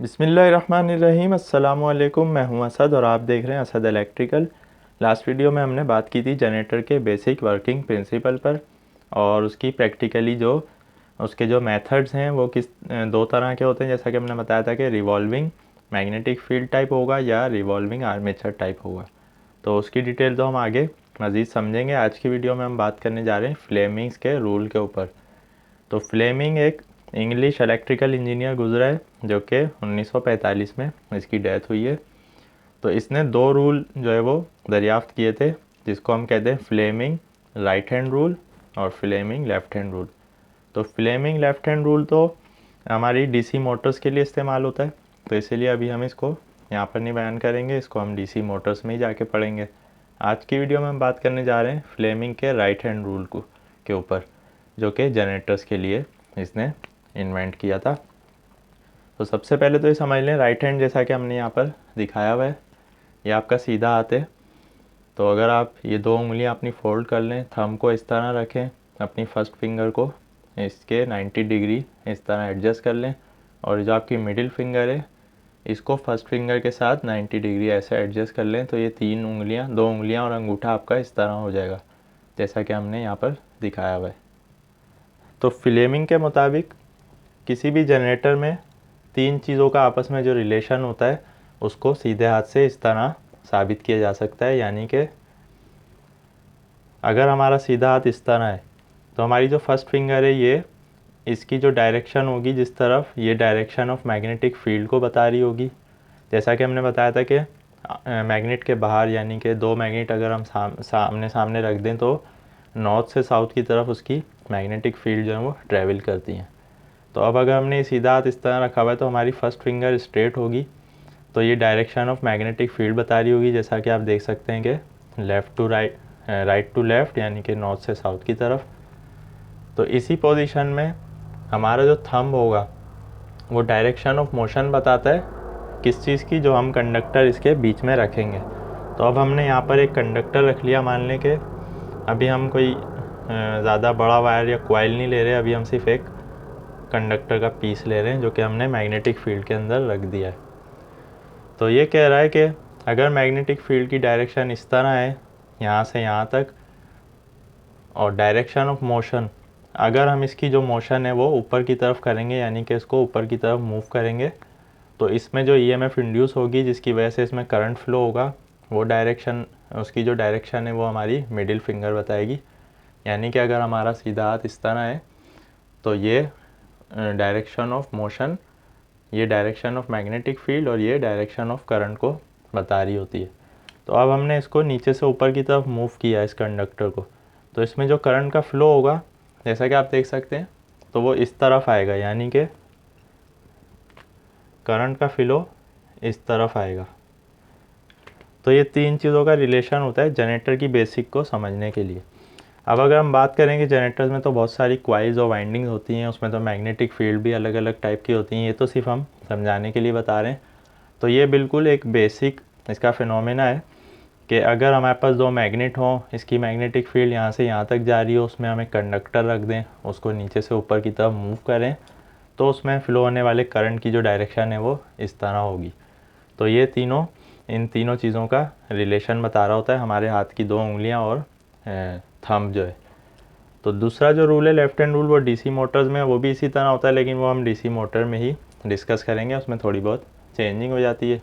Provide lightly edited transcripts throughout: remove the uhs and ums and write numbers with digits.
बिस्मिल्लाहिर्रहमानिर्रहीम अस्सलाम वालेकुम। मैं हूं असद और आप देख रहे हैं असद इलेक्ट्रिकल। लास्ट वीडियो में हमने बात की थी जनरेटर के बेसिक वर्किंग प्रिंसिपल पर और उसकी प्रैक्टिकली जो उसके जो मेथड्स हैं वो दो तरह के होते हैं। जैसा कि हमने बताया था कि रिवॉल्विंग मैग्नेटिक फील्ड टाइप होगा या रिवॉल्विंग आर्मेचर टाइप होगा। तो उसकी डिटेल तो हम आगे मज़ीद समझेंगे। आज की वीडियो में हम बात करने जा रहे हैं फ्लेमिंग्स के रूल के ऊपर। तो फ्लेमिंग एक इंग्लिश इलेक्ट्रिकल इंजीनियर गुजरा है जो कि 1945 में इसकी डेथ हुई है। तो इसने दो रूल जो है वो दरियाफ्त किए थे जिसको हम कहते हैं फ्लेमिंग राइट हैंड रूल और फ्लेमिंग लेफ़्ट हैंड रूल। तो फ्लेमिंग लेफ़्ट हैंड रूल तो हमारी डीसी मोटर्स के लिए इस्तेमाल होता है, तो इसीलिए अभी हम इसको यहाँ पर नहीं बयान करेंगे, इसको हम डीसी मोटर्स में ही जाके पढ़ेंगे। आज की वीडियो में हम बात करने जा रहे हैं फ्लेमिंग के राइट हैंड रूल के ऊपर, जो कि जनरेटर्स के लिए इसने इन्वेंट किया था। तो सबसे पहले तो ये समझ लें, राइट हैंड जैसा कि हमने यहाँ पर दिखाया हुआ है, ये आपका सीधा हाथ है। तो अगर आप ये दो उंगलियाँ अपनी फोल्ड कर लें, थंब को इस तरह रखें, अपनी फर्स्ट फिंगर को इसके 90 डिग्री इस तरह एडजस्ट कर लें और जो आपकी मिडिल फिंगर है इसको फर्स्ट फिंगर के साथ 90 डिग्री ऐसे एडजस्ट कर लें, तो ये तीन उंगलियाँ, दो उंगलियाँ और अंगूठा आपका इस तरह हो जाएगा जैसा कि हमने यहाँ पर दिखाया हुआ है। तो फ्लेमिंग के मुताबिक किसी भी जनरेटर में तीन चीज़ों का आपस में जो रिलेशन होता है उसको सीधे हाथ से इस तरह साबित किया जा सकता है। यानी कि अगर हमारा सीधा हाथ इस तरह है तो हमारी जो फर्स्ट फिंगर है ये इसकी जो डायरेक्शन होगी जिस तरफ, ये डायरेक्शन ऑफ मैग्नेटिक फील्ड को बता रही होगी। जैसा कि हमने बताया था कि मैग्नेट के बाहर, यानी कि दो मैग्नेट अगर हम सामने सामने रख दें तो नॉर्थ से साउथ की तरफ उसकी मैग्नेटिक फील्ड जो है वो ट्रैवल करती हैं। तो अब अगर हमने सीधा हाथ इस तरह रखा हुआ है तो हमारी फर्स्ट फिंगर स्ट्रेट होगी, तो ये डायरेक्शन ऑफ मैग्नेटिक फील्ड बता रही होगी। जैसा कि आप देख सकते हैं कि left to right, right to left, यानी कि नॉर्थ से साउथ की तरफ। तो इसी पोजीशन में हमारा जो थंब होगा वो डायरेक्शन ऑफ मोशन बताता है किस चीज़ की, जो हम कंडक्टर इसके बीच में रखेंगे। तो अब हमने यहाँ पर एक कंडक्टर रख लिया, मान लें कि अभी हम कोई ज़्यादा बड़ा वायर या कॉइल नहीं ले रहे, अभी हम सिर्फ एक कंडक्टर का पीस ले रहे हैं जो कि हमने मैग्नेटिक फील्ड के अंदर रख दिया है। तो ये कह रहा है कि अगर मैग्नेटिक फील्ड की डायरेक्शन इस तरह है यहाँ से यहाँ तक, और डायरेक्शन ऑफ मोशन, अगर हम इसकी जो मोशन है वो ऊपर की तरफ करेंगे, यानी कि इसको ऊपर की तरफ मूव करेंगे, तो इसमें जो ईएमएफ इंड्यूस होगी जिसकी वजह से इसमें करंट फ्लो होगा, वो डायरेक्शन, उसकी जो डायरेक्शन है वो हमारी मिडिल फिंगर बताएगी। यानी कि अगर हमारा सीधा हाथ इस तरह है तो ये डायरेक्शन ऑफ मोशन, ये डायरेक्शन ऑफ मैग्नेटिक फील्ड और ये डायरेक्शन ऑफ करंट को बता रही होती है। तो अब हमने इसको नीचे से ऊपर की तरफ मूव किया इस कंडक्टर को, तो इसमें जो करंट का फ्लो होगा जैसा कि आप देख सकते हैं तो वो इस तरफ आएगा, यानी कि करंट का फ्लो इस तरफ आएगा। तो ये तीन चीज़ों का रिलेशन होता है जनरेटर की बेसिक को समझने के लिए। अब अगर हम बात करें कि जनरेटर्स में तो बहुत सारी क्वाइल्स और वाइंडिंग्स होती हैं, उसमें तो मैग्नेटिक फील्ड भी अलग अलग टाइप की होती हैं, ये तो सिर्फ हम समझाने के लिए बता रहे हैं। तो ये बिल्कुल एक बेसिक इसका फिनोमेना है कि अगर हमारे पास दो मैग्नेट हों, इसकी मैग्नेटिक फील्ड यहाँ से यहाँ तक जा रही हो, उसमें हम एक कंडक्टर रख दें, उसको नीचे से ऊपर की तरफ मूव करें, तो उसमें फ़्लो होने वाले करंट की जो डायरेक्शन है वो इस तरह होगी। तो ये तीनों, इन तीनों चीज़ों का रिलेशन बता रहा होता है हमारे हाथ की दो उंगलियां और थंब जो है। तो दूसरा जो रूल है लेफ़्ट हैंड रूल, वो डीसी मोटर्स में वो भी इसी तरह होता है, लेकिन वो हम डीसी मोटर में ही डिस्कस करेंगे, उसमें थोड़ी बहुत चेंजिंग हो जाती है।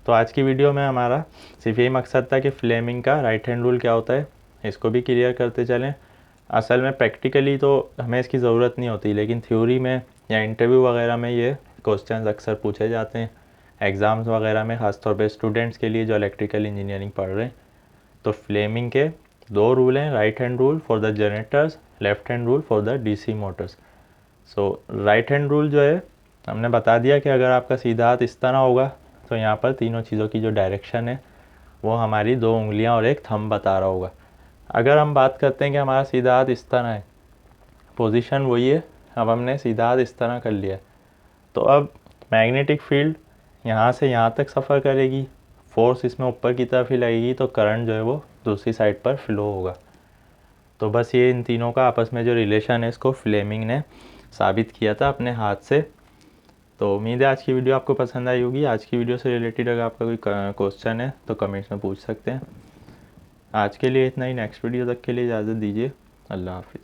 तो आज की वीडियो में हमारा सिर्फ यही मकसद था कि फ्लेमिंग का राइट हैंड रूल क्या होता है इसको भी क्लियर करते चलें। असल में प्रैक्टिकली तो हमें इसकी ज़रूरत नहीं होती, लेकिन थ्योरी में या इंटरव्यू वगैरह में ये क्वेश्चंस अक्सर पूछे जाते हैं, एग्ज़ाम्स वगैरह में, ख़ासतौर पे स्टूडेंट्स के लिए जो इलेक्ट्रिकल इंजीनियरिंग पढ़ रहे हैं। तो फ्लेमिंग के दो रूल हैं, right hand rule for the generators, left hand rule for the DC Motors. So right hand rule जो है हमने बता दिया कि अगर आपका सीधा हाथ इस तरह होगा तो यहाँ पर तीनों चीज़ों की जो डायरेक्शन है वो हमारी दो उंगलियाँ और एक थंब बता रहा होगा। अगर हम बात करते हैं कि हमारा सीधा हाथ इस तरह है, पोजीशन वही है, अब हमने सीधा हाथ इस तरह कर लिया, तो अब मैग्नेटिक फील्ड यहाँ से यहाँ तक सफ़र करेगी, फोर्स इसमें ऊपर की तरफ ही लगेगी, तो करंट जो है वो दूसरी साइड पर फ्लो होगा। तो बस ये इन तीनों का आपस में जो रिलेशन है इसको फ्लेमिंग ने साबित किया था अपने हाथ से। तो उम्मीद है आज की वीडियो आपको पसंद आई होगी। आज की वीडियो से रिलेटेड अगर आपका कोई क्वेश्चन है तो कमेंट्स में पूछ सकते हैं। आज के लिए इतना ही, नेक्स्ट वीडियो तक के लिए इजाज़त दीजिए। अल्लाह हाफिज़।